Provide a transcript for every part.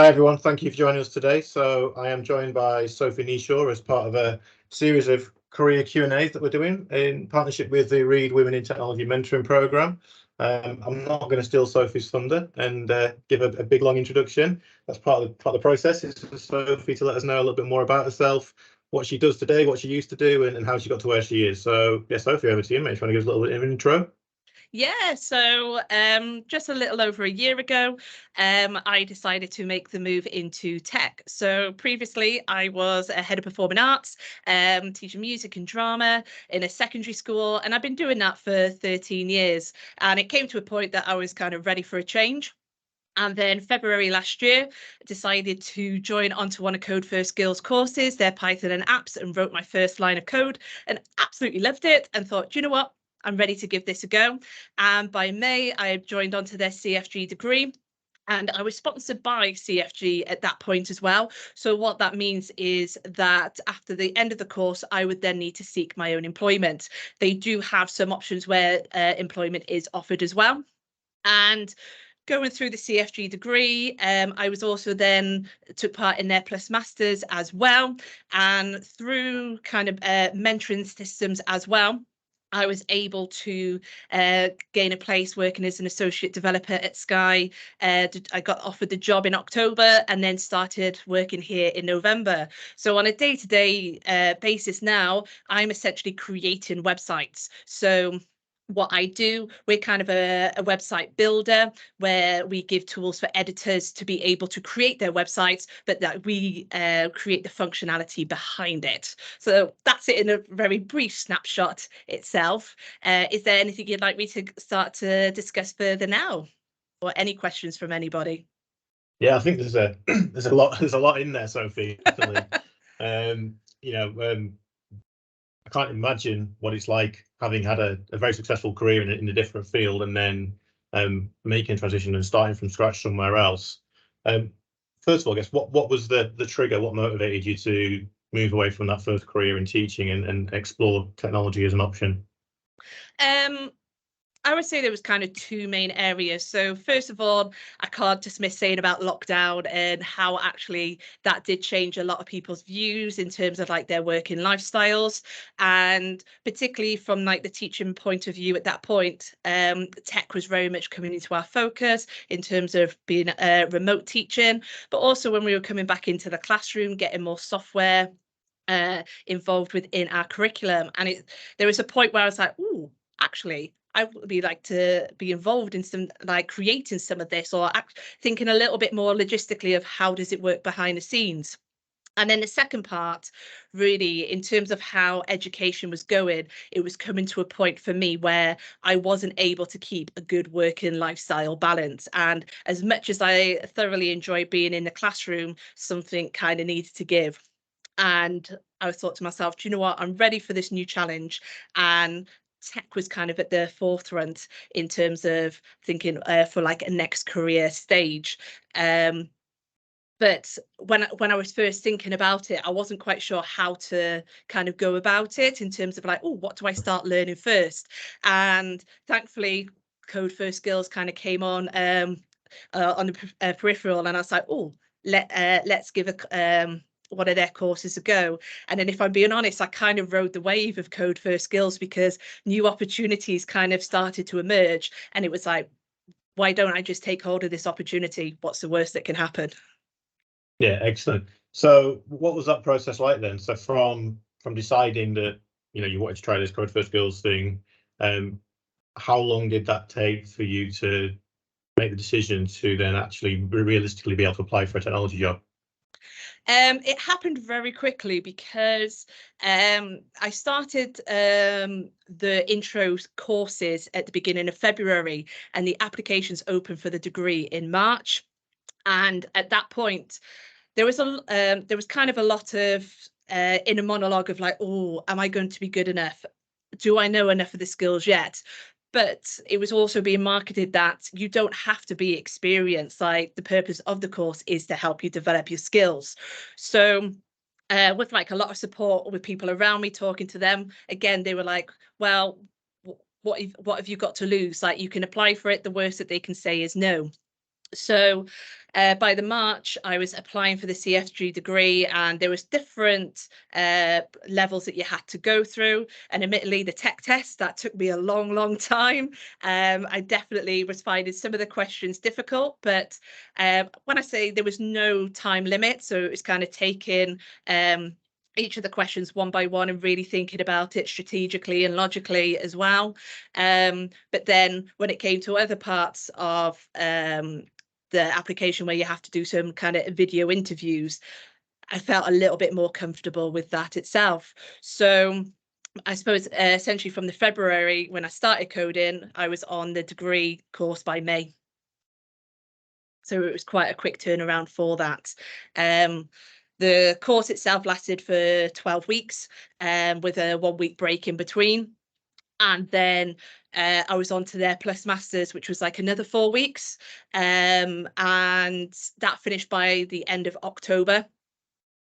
Hi everyone, thank you for joining us today. So I am joined by Sophie Kneeshaw as part of a series of career Q&As that we're doing in partnership with the Reed Women in Technology Mentoring Programme. I'm not going to steal Sophie's thunder and give a big long introduction. That's part of the process, is for Sophie to let us know a little bit more about herself, what she does today, what she used to do, and how she got to where she is. So yeah, Sophie, over to you, mate. Trying to give us a little bit of an intro. Yeah, so just a little over a year ago, I decided to make the move into tech. So previously, I was a head of performing arts, teaching music and drama in a secondary school, and I've been doing that for 13 years. And it came to a point that I was kind of ready for a change. And then February last year, decided to join onto one of Code First Skills courses, their Python and apps, and wrote my first line of code and absolutely loved it and thought, you know what? I'm ready to give this a go. And by May, I had joined onto their CFG degree. And I was sponsored by CFG at that point as well. So what that means is that after the end of the course, I would then need to seek my own employment. They do have some options where employment is offered as well. And going through the CFG degree, I was also then took part in their Plus Masters as well. And through kind of mentoring systems as well, I was able to gain a place working as an associate developer at Sky. I got offered the job in October and then started working here in November. So on a day-to-day basis now, I'm essentially creating websites. So what I do, we're kind of a website builder where we give tools for editors to be able to create their websites, but that we create the functionality behind it. So that's it in a very brief snapshot itself. Is there anything you'd like me to start to discuss further now, or any questions from anybody? Yeah, I think there's a lot in there, Sophie. Definitely. I can't imagine what it's like having had a very successful career in a different field and then making a transition and starting from scratch somewhere else. First of all, I guess what was the trigger? What motivated you to move away from that first career in teaching and explore technology as an option? I would say there was kind of two main areas. So first of all, I can't dismiss saying about lockdown and how actually that did change a lot of people's views in terms of like their working lifestyles. And particularly from like the teaching point of view at that point, tech was very much coming into our focus in terms of being remote teaching, but also when we were coming back into the classroom, getting more software involved within our curriculum. And there was a point where I was like, ooh, actually, I would be like to be involved in some like creating some of this, or thinking a little bit more logistically of how does it work behind the scenes. And then the second part, really, in terms of how education was going, it was coming to a point for me where I wasn't able to keep a good working lifestyle balance. And as much as I thoroughly enjoy being in the classroom, something kind of needed to give. And I thought to myself, do you know what? I'm ready for this new challenge. And tech was kind of at the forefront in terms of thinking for like a next career stage. But when I was first thinking about it, I wasn't quite sure how to kind of go about it in terms of like, oh, what do I start learning first? And thankfully, Code First Skills kind of came on the peripheral, and I was like, oh, let's give one of their courses a go. And then if I'm being honest, I kind of rode the wave of Code First Skills because new opportunities kind of started to emerge, and it was like, why don't I just take hold of this opportunity? What's the worst that can happen? Yeah, excellent. So what was that process like then? So from deciding that you wanted to try this Code First Skills thing, how long did that take for you to make the decision to then actually realistically be able to apply for a technology job? It happened very quickly because I started the intro courses at the beginning of February, and the applications opened for the degree in March. And at that point, there was kind of a lot of inner monologue of like, oh, am I going to be good enough? Do I know enough of the skills yet? But it was also being marketed that you don't have to be experienced. Like the purpose of the course is to help you develop your skills. So with like a lot of support with people around me, talking to them, again, they were like, well, what have you got to lose? Like you can apply for it. The worst that they can say is no. So by the March, I was applying for the CFG degree, and there was different levels that you had to go through. And admittedly, the tech test, that took me a long time. I definitely was finding some of the questions difficult, but when I say there was no time limit, so it was kind of taking each of the questions one by one and really thinking about it strategically and logically as well. But then when it came to other parts of the application where you have to do some kind of video interviews, I felt a little bit more comfortable with that itself. So I suppose essentially from the February when I started coding, I was on the degree course by May. So it was quite a quick turnaround for that. The course itself lasted for 12 weeks with a 1 week break in between. And then I was on to their Plus Masters, which was like another 4 weeks. And that finished by the end of October.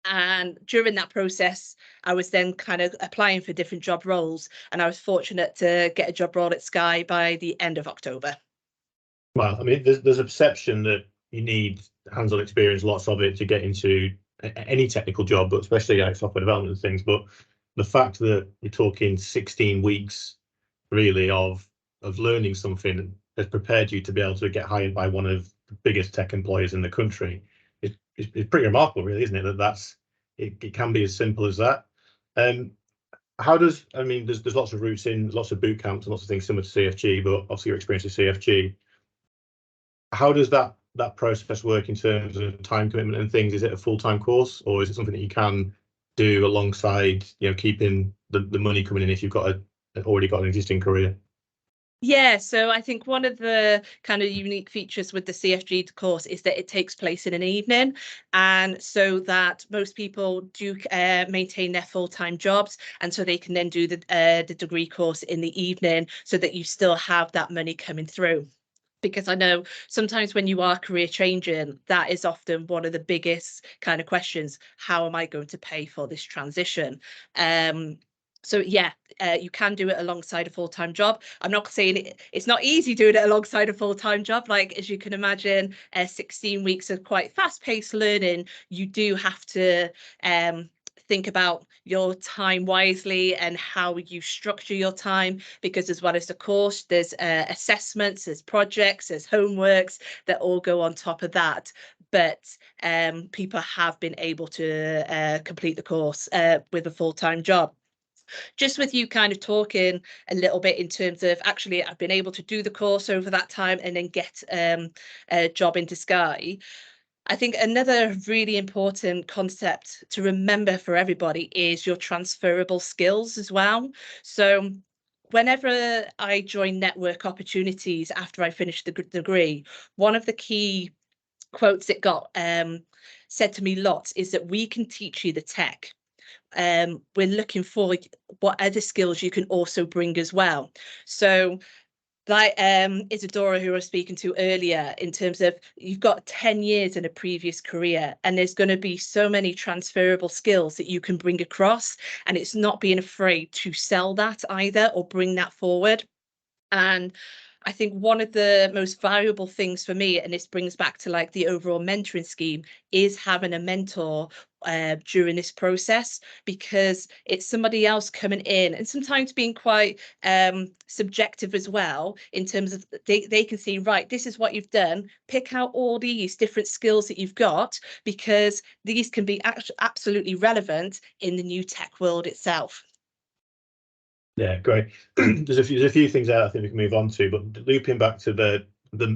And during that process, I was then kind of applying for different job roles. And I was fortunate to get a job role at Sky by the end of October. Well, I mean, there's a perception that you need hands-on experience, lots of it, to get into any technical job, but especially like software development and things. But the fact that you're talking 16 weeks really of learning something has prepared you to be able to get hired by one of the biggest tech employers in the country is pretty remarkable, really, isn't it? It can be as simple as that. How does, I mean, there's lots of routes in, lots of boot camps and lots of things similar to CFG, but obviously your experience with CFG. How does that process work in terms of time commitment and things? Is it a full-time course, or is it something that you can do alongside, keeping the money coming in if you've already got an existing career? Yeah, so I think one of the kind of unique features with the CFG course is that it takes place in an evening, and so that most people do maintain their full-time jobs, and so they can then do the degree course in the evening so that you still have that money coming through. Because I know sometimes when you are career changing, that is often one of the biggest kind of questions. How am I going to pay for this transition? So yeah, you can do it alongside a full-time job. I'm not saying it's not easy doing it alongside a full-time job. Like, as you can imagine, 16 weeks of quite fast-paced learning, you do have to think about your time wisely and how you structure your time, because as well as the course, there's assessments, there's projects, there's homeworks that all go on top of that. But people have been able to complete the course with a full-time job. Just with you kind of talking a little bit in terms of, actually, I've been able to do the course over that time and then get a job into Sky. I think another really important concept to remember for everybody is your transferable skills as well. So whenever I join network opportunities after I finished the degree, one of the key quotes it got said to me lots is that we can teach you the tech. We're looking for what other skills you can also bring as well. So like Isadora, who I was speaking to earlier, in terms of you've got 10 years in a previous career, and there's going to be so many transferable skills that you can bring across, and it's not being afraid to sell that either or bring that forward. And I think one of the most valuable things for me, and this brings back to like the overall mentoring scheme, is having a mentor during this process, because it's somebody else coming in and sometimes being quite subjective as well, in terms of they can see, right, this is what you've done, pick out all these different skills that you've got, because these can be absolutely relevant in the new tech world itself. Yeah, great. There's a few things there I think we can move on to, but looping back to the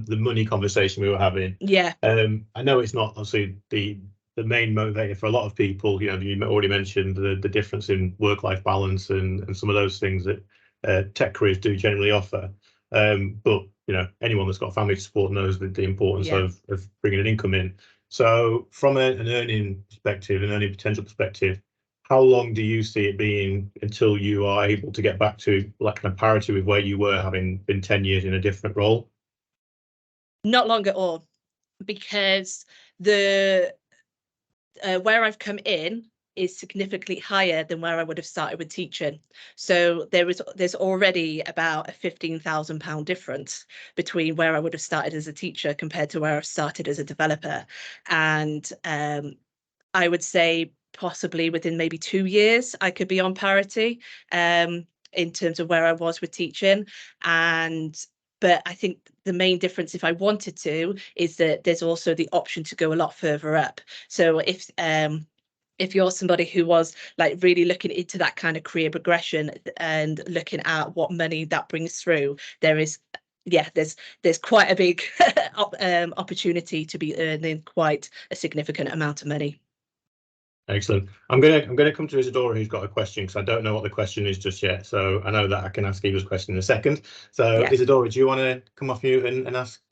money conversation we were having. Yeah. I know it's not obviously the main motivator for a lot of people. You already mentioned the difference in work-life balance and some of those things that tech careers do generally offer. But anyone that's got a family to support knows the importance of bringing an income in. So from an earning perspective, an earning potential perspective, how long do you see it being until you are able to get back to like a parity with where you were, having been 10 years in a different role? Not long at all, because the where I've come in, is significantly higher than where I would have started with teaching. So there's already about a £15,000 difference between where I would have started as a teacher compared to where I started as a developer. And I would say possibly within maybe 2 years, I could be on parity in terms of where I was with teaching. But I think the main difference, if I wanted to, is that there's also the option to go a lot further up. So if you're somebody who was like really looking into that kind of career progression and looking at what money that brings through, there's quite a big opportunity to be earning quite a significant amount of money. Excellent. I'm gonna come to Isadora, who's got a question, because I don't know what the question is just yet. So I know that I can ask Eva's question in a second. So Yeah. Isadora, do you want to come off mute and ask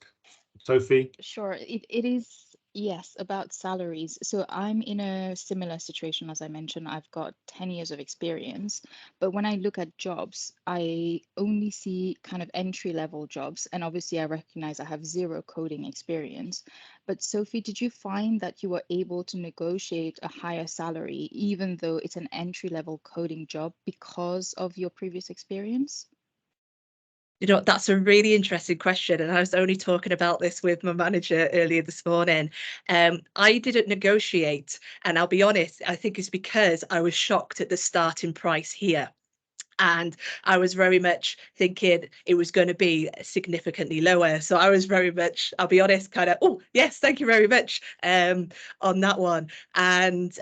Sophie? Sure. It is, yes, about salaries. So I'm in a similar situation, as I mentioned. I've got 10 years of experience, but when I look at jobs, I only see kind of entry-level jobs. And obviously, I recognize I have zero coding experience. But Sophie, did you find that you were able to negotiate a higher salary, even though it's an entry-level coding job, because of your previous experience? You know, that's a really interesting question. And I was only talking about this with my manager earlier this morning. I didn't negotiate. And I'll be honest, I think it's because I was shocked at the starting price here. And I was very much thinking it was going to be significantly lower. So I was very much, I'll be honest, kind of, oh, yes, thank you very much on that one. And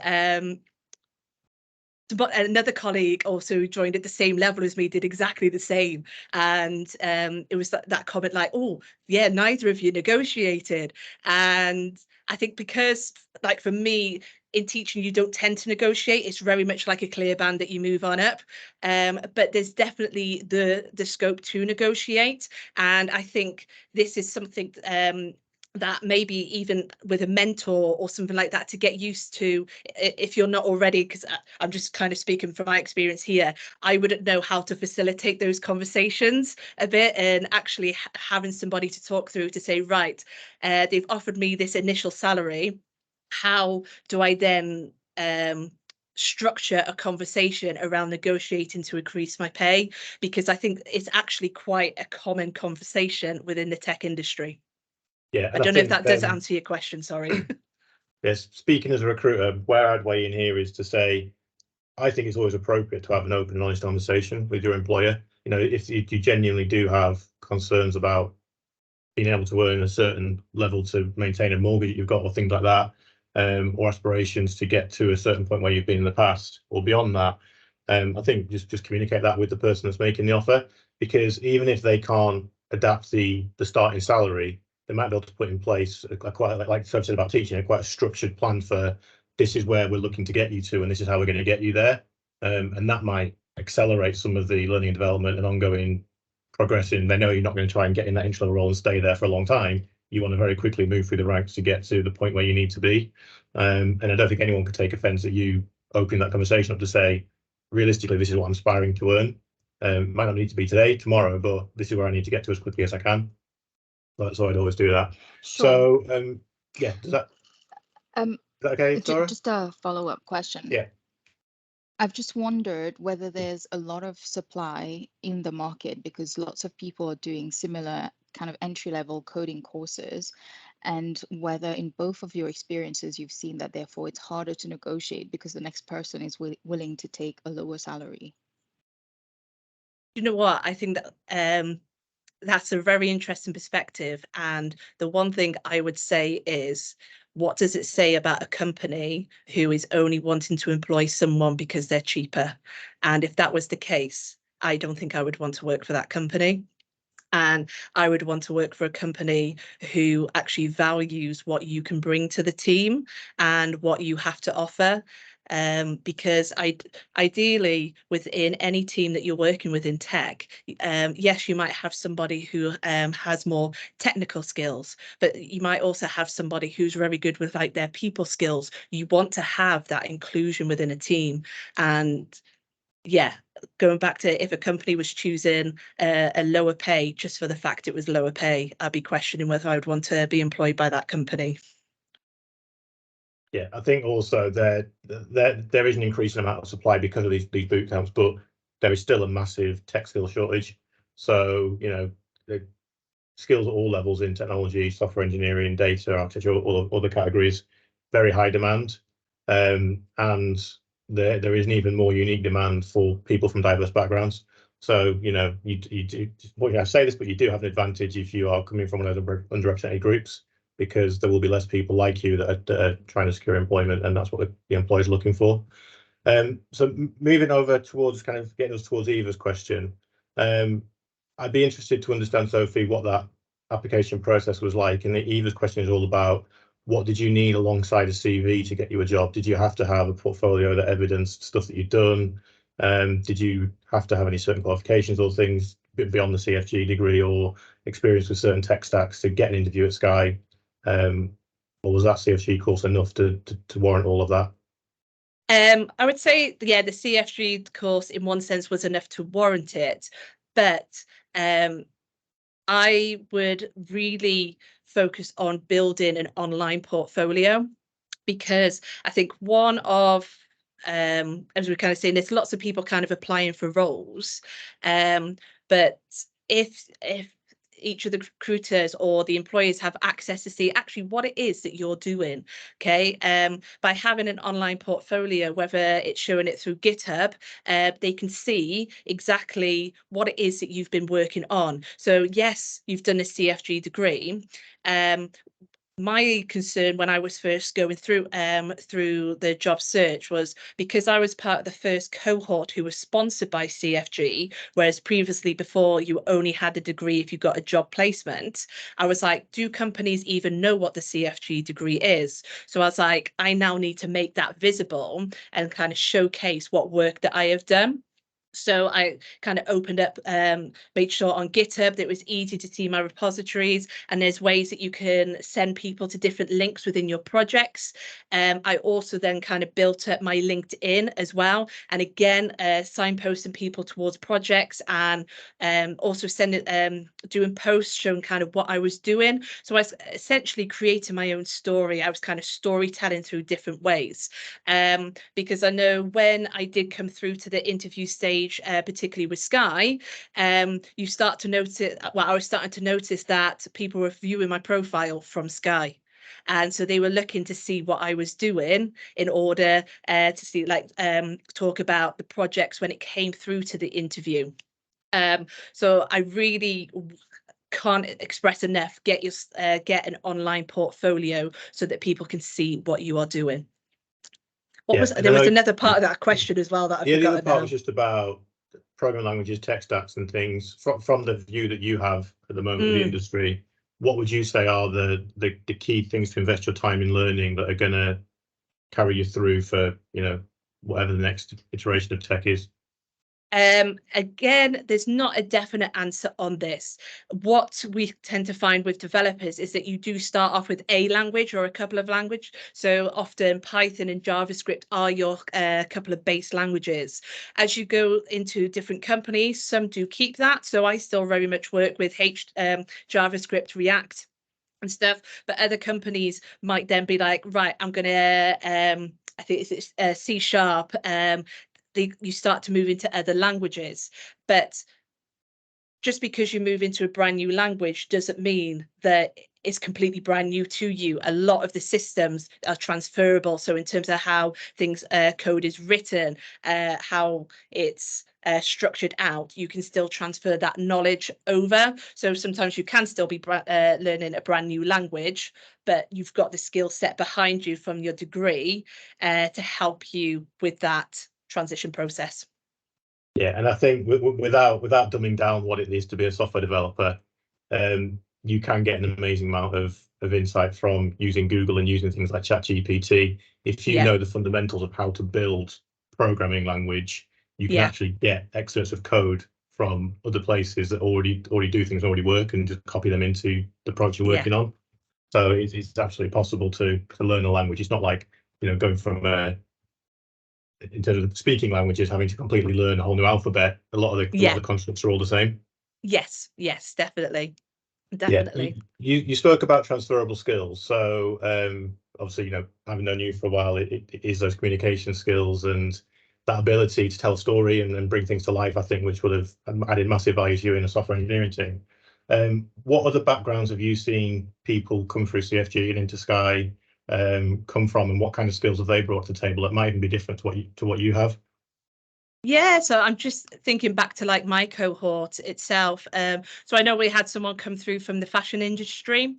but another colleague also joined at the same level as me, did exactly the same. And it was that comment like, oh, yeah, neither of you negotiated. And I think because, like, for me, in teaching, you don't tend to negotiate. It's very much like a clear band that you move on up. But there's definitely the scope to negotiate. And I think this is something that maybe even with a mentor or something like that to get used to, if you're not already, because I'm just kind of speaking from my experience here, I wouldn't know how to facilitate those conversations a bit, and actually having somebody to talk through to say, right, they've offered me this initial salary, how do I then structure a conversation around negotiating to increase my pay? Because I think it's actually quite a common conversation within the tech industry. Yeah, I don't know if that does answer your question, sorry. Yes, speaking as a recruiter, where I'd weigh in here is to say, I think it's always appropriate to have an open and honest conversation with your employer. You know, if you genuinely do have concerns about being able to earn a certain level to maintain a mortgage that you've got or things like that, or aspirations to get to a certain point where you've been in the past or beyond that, I think just communicate that with the person that's making the offer, because even if they can't adapt the starting salary, they might be able to put in place quite, like Sophie said about teaching, quite a structured plan for this is where we're looking to get you to, and this is how we're going to get you there, and that might accelerate some of the learning and development and ongoing progressing. They know you're not going to try and get in that entry level role and stay there for a long time. You want to very quickly move through the ranks to get to the point where you need to be. And I don't think anyone could take offence at you opening that conversation up to say, realistically, this is what I'm aspiring to earn. Might not need to be today, tomorrow, but this is where I need to get to as quickly as I can. So I'd always do that. Sure. So yeah, is that okay, Dora? Just a follow-up question. Yeah. I've just wondered whether there's a lot of supply in the market because lots of people are doing similar kind of entry-level coding courses, and whether in both of your experiences you've seen that therefore it's harder to negotiate because the next person is willing to take a lower salary. You know what? I think that that's a very interesting perspective. And the one thing I would say is, what does it say about a company who is only wanting to employ someone because they're cheaper? And if that was the case, I don't think I would want to work for that company. And I would want to work for a company who actually values what you can bring to the team and what you have to offer. Because ideally within any team that you're working with in tech, yes, you might have somebody who has more technical skills, but you might also have somebody who's very good with like their people skills. You want to have that inclusion within a team. And yeah, going back to if a company was choosing a lower pay just for the fact it was lower pay, I'd be questioning whether I would want to be employed by that company. Yeah, I think also there is an increasing amount of supply because of these boot camps, but there is still a massive tech skill shortage. So, the skills at all levels in technology, software engineering, data, architecture, all other categories, very high demand. And there is an even more unique demand for people from diverse backgrounds. So, you do, I say this, but you do have an advantage if you are coming from one of the underrepresented groups, because there will be less people like you that are trying to secure employment, and that's what the employer is looking for. So moving over towards kind of getting us towards Eva's question, I'd be interested to understand, Sophie, what that application process was like. And Eva's question is all about, what did you need alongside a CV to get you a job? Did you have to have a portfolio that evidenced stuff that you'd done? Did you have to have any certain qualifications or things beyond the CFG degree, or experience with certain tech stacks to get an interview at Sky? Or was that CFG course enough to warrant all of that? I would say, yeah, the CFG course in one sense was enough to warrant it, but I would really focus on building an online portfolio, because I think one of, as we're kind of saying, there's lots of people kind of applying for roles, but if each of the recruiters or the employers have access to see actually what it is that you're doing, okay, by having an online portfolio, whether it's showing it through GitHub, they can see exactly what it is that you've been working on. So yes, you've done a CFG degree. My concern when I was first going through the job search was, because I was part of the first cohort who was sponsored by CFG, whereas previously, before, you only had a degree if you got a job placement. I was like, do companies even know what the CFG degree is? So I was like, I now need to make that visible and kind of showcase what work that I have done. So I kind of opened up, made sure on GitHub that it was easy to see my repositories, and there's ways that you can send people to different links within your projects. I also then kind of built up my LinkedIn as well, and again, signposting people towards projects, and also doing posts showing kind of what I was doing. So I was essentially creating my own story. I was kind of storytelling through different ways, because I know when I did come through to the interview stage, particularly with Sky, you start to notice, well, I was starting to notice that people were viewing my profile from Sky. And so they were looking to see what I was doing in order to see, like, talk about the projects when it came through to the interview. So I really can't express enough, get an online portfolio so that people can see what you are doing. There was another part of that question as well that I forgot. The other part was just about programming languages, tech stacks and things. From the view that you have at the moment of the industry, what would you say are the key things to invest your time in learning that are going to carry you through for, whatever the next iteration of tech is? Again, there's not a definite answer on this. What we tend to find with developers is that you do start off with a language or a couple of languages. So often Python and JavaScript are your couple of base languages. As you go into different companies, some do keep that. So I still very much work with JavaScript, React and stuff, but other companies might then be like, right, I'm gonna I think it's C#. You start to move into other languages, but just because you move into a brand new language doesn't mean that it's completely brand new to you. A lot of the systems are transferable. So in terms of how things code is written, how it's structured out, you can still transfer that knowledge over. So sometimes you can still be learning a brand new language, but you've got the skill set behind you from your degree to help you with that transition process. Yeah, and I think without dumbing down what it is to be a software developer, you can get an amazing amount of insight from using Google and using things like ChatGPT. If you know the fundamentals of how to build programming language, you can actually get excerpts of code from other places that already do things, already work, and just copy them into the project you're working on. So it's absolutely possible to learn a language. It's not like, going from in terms of speaking languages, having to completely learn a whole new alphabet. A lot of the constructs are all the same. Yes, definitely. Definitely. Yeah, you spoke about transferable skills. So obviously, you know, having known you for a while, it is those communication skills and that ability to tell a story and bring things to life, I think, which would have added massive value to you in a software engineering team. What other backgrounds have you seen people come through CFG and into Sky come from, and what kind of skills have they brought to the table that might even be different to what you have? Yeah, so I'm just thinking back to like my cohort itself. So I know we had someone come through from the fashion industry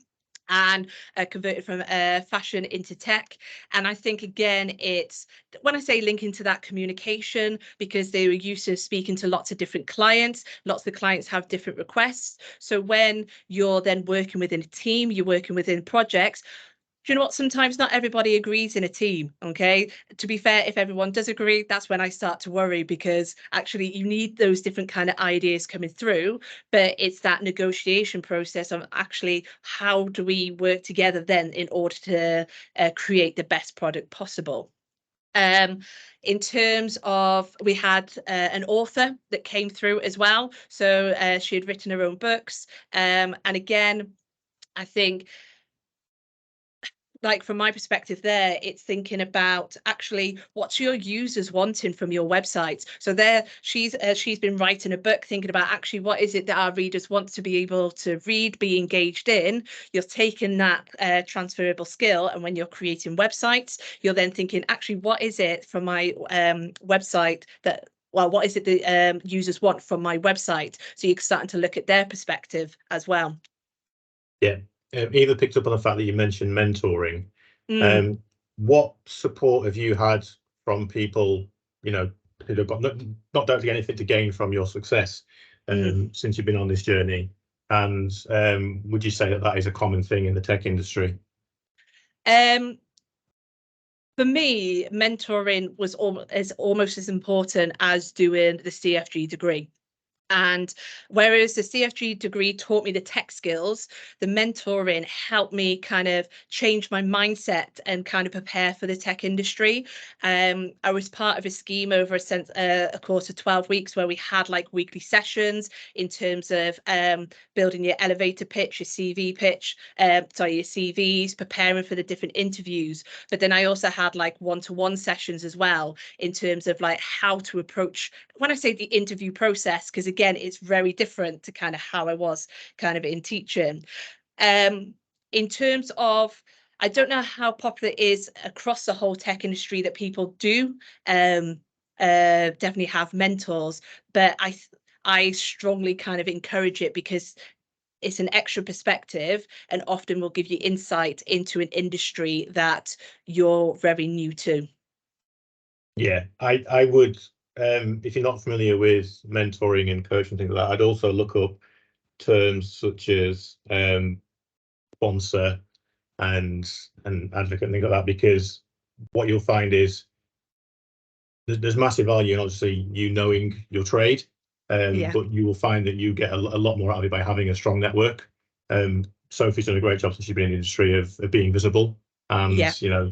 and converted from fashion into tech. And I think, again, it's when I say linking to that communication, because they were used to speaking to lots of different clients, lots of the clients have different requests. So when you're then working within a team, you're working within projects, do you know what? Sometimes not everybody agrees in a team. Okay. To be fair, if everyone does agree, that's when I start to worry, because actually you need those different kind of ideas coming through. But it's that negotiation process of actually how do we work together then in order to create the best product possible. In terms of, we had an author that came through as well. So she had written her own books. And again, I think, like from my perspective there, it's thinking about actually what's your users wanting from your website. So there she's been writing a book thinking about actually what is it that our readers want to be able to read, be engaged in. You're taking that transferable skill, and when you're creating websites, you're then thinking actually what is it from my website that, well, what is it the users want from my website? So you're starting to look at their perspective as well. Yeah, Eva picked up on the fact that you mentioned mentoring. Mm. What support have you had from people, you know, who have got not directly anything to gain from your success since you've been on this journey? And would you say that that is a common thing in the tech industry? For me, mentoring was almost as important as doing the CFG degree. And whereas the CFG degree taught me the tech skills, the mentoring helped me kind of change my mindset and kind of prepare for the tech industry. I was part of a scheme over a course of 12 weeks where we had like weekly sessions in terms of building your elevator pitch, your CV pitch, your CVs, preparing for the different interviews. But then I also had like one-to-one sessions as well in terms of like how to approach, when I say the interview process, because again, it's very different to kind of how I was kind of in teaching. In terms of, I don't know how popular it is across the whole tech industry that people do definitely have mentors, but I strongly kind of encourage it, because it's an extra perspective and often will give you insight into an industry that you're very new to. Yeah, I would, if you're not familiar with mentoring and coaching things like that, I'd also look up terms such as sponsor and advocate and things like that, because what you'll find is there's massive value in obviously you knowing your trade, Yeah. but you will find that you get a lot more out of it by having a strong network. Sophie's done a great job since she's been in the industry of being visible Yeah. and, you know,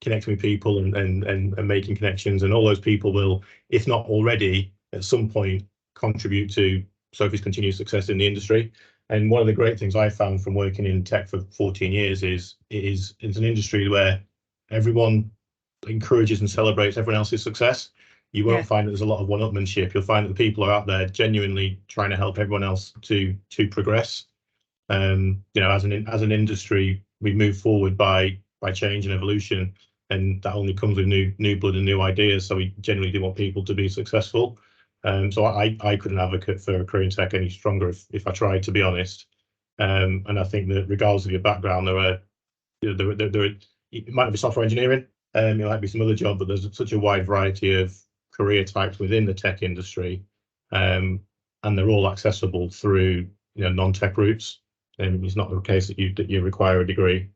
connecting with people and making connections, and all those people will, if not already, at some point contribute to Sophie's continued success in the industry. And one of the great things I found from working in tech for 14 years is it's an industry where everyone encourages and celebrates everyone else's success. You won't Yeah. find that there's a lot of one-upmanship. You'll find that the people are out there genuinely trying to help everyone else to progress. You know, as an industry, we move forward by change and evolution, and that only comes with new blood and new ideas. So we generally do want people to be successful. So I couldn't advocate for a career in tech any stronger if I tried, to be honest. And I think that regardless of your background, it might not be software engineering, it might be some other job, but there's such a wide variety of career types within the tech industry, and they're all accessible through, you know, non-tech routes. And it's not the case that you require a degree.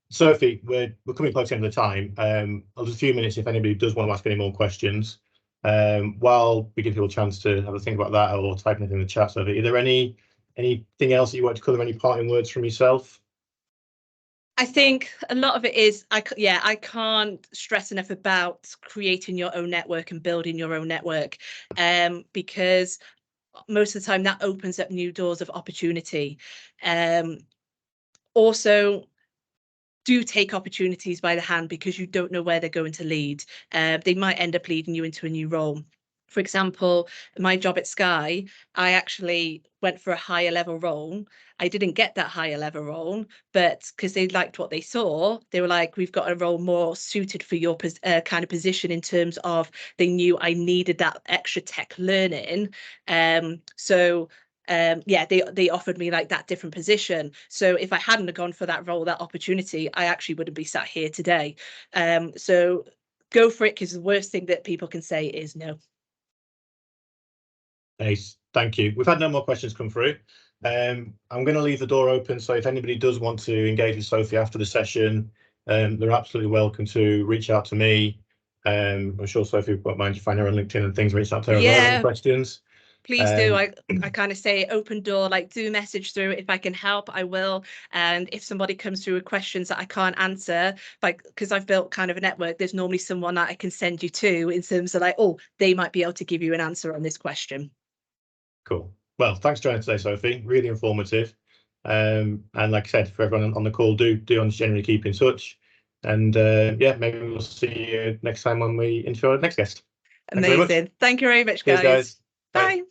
Sophie, we're coming close to the end of the time. There's a few minutes if anybody does want to ask any more questions. While we give people a chance to have a think about that or type anything in the chat. Sophie, are there anything else that you want to cover? Any parting words from yourself? I think a lot of it is, I can't stress enough about creating your own network and building your own network, because most of the time that opens up new doors of opportunity. Also, do take opportunities by the hand, because you don't know where they're going to lead. They might end up leading you into a new role. For example, my job at Sky, I actually went for a higher level role. I didn't get that higher level role, but because they liked what they saw, they were like, we've got a role more suited for your kind of position, in terms of they knew I needed that extra tech learning. Yeah, they offered me like that different position. So if I hadn't have gone for that role, that opportunity, I actually wouldn't be sat here today. So go for it, because the worst thing that people can say is no. Ace, thank you. We've had no more questions come through. I'm going to leave the door open, so if anybody does want to engage with Sophie after the session, they're absolutely welcome to reach out to me. I'm sure Sophie won't mind you find her on LinkedIn and things, reach out to her if you have any questions. Please do. I kind of say open door, like do message through. If I can help, I will. And if somebody comes through with questions that I can't answer, like, because I've built kind of a network, there's normally someone that I can send you to, in terms of like, oh, they might be able to give you an answer on this question. Cool. Well, thanks for joining today, Sophie. Really informative. And like I said, for everyone on the call, do generally keep in touch. And yeah, maybe we'll see you next time when we interview our next guest. Amazing. Thank you very much, guys. Cheers, guys. Bye. Bye.